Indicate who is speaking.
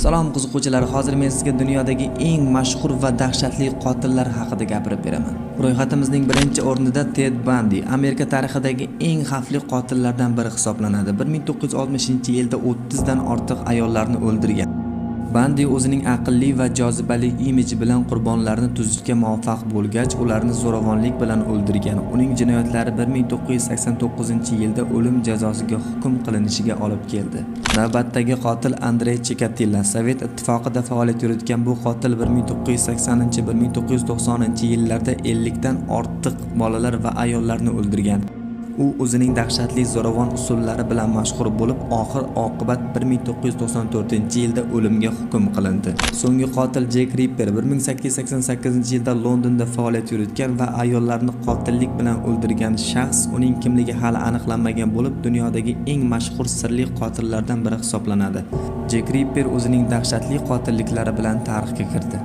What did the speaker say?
Speaker 1: Salom qiziquvchilar, hozir men sizga dunyodagi eng mashhur va dahshatli qotillar haqida gapirib beraman. Ro'yxatimizning birinchi o'rnida Ted Bundy, Amerika tarixidagi eng xavfli qotillardan biri hisoblanadi. 1960-yilda 30 dan ortiq ayollarni o'ldirgan. Bundy o'zining aqlli va jozibali imiji bilan qurbonlarni tuzishga muvaffaq bo'lgach, ularni zo'ravonlik bilan o'ldirgan. Uning jinoyatlari 1989-yilda o'lim jazosiga hukm qilinishiga olib keldi. Navbatdagi qotil Andrey Chikatilo. Sovet ittifoqida faoliyat yuritgan bu qotil 1980-1990-yillarda 50 dan ortiq bolalar va ayollarni o'ldirgan. U o'zining dahshatli zo'ravon usullari bilan mashhur bo'lib, oxir-oqibat 1994-yilda o'limga hukm qilindi. So'nggi qotil Jack Ripper 1888-yilda Londonda faoliyat yuritgan va ayollarni qotillik bilan o'ldirgan shaxs. Uning kimligi hali aniqlanmagan bo'lib, dunyodagi eng mashhur sirli qotillardan biri hisoblanadi. Jack Ripper o'zining dahshatli qotilliklari bilan tarixga kirdi.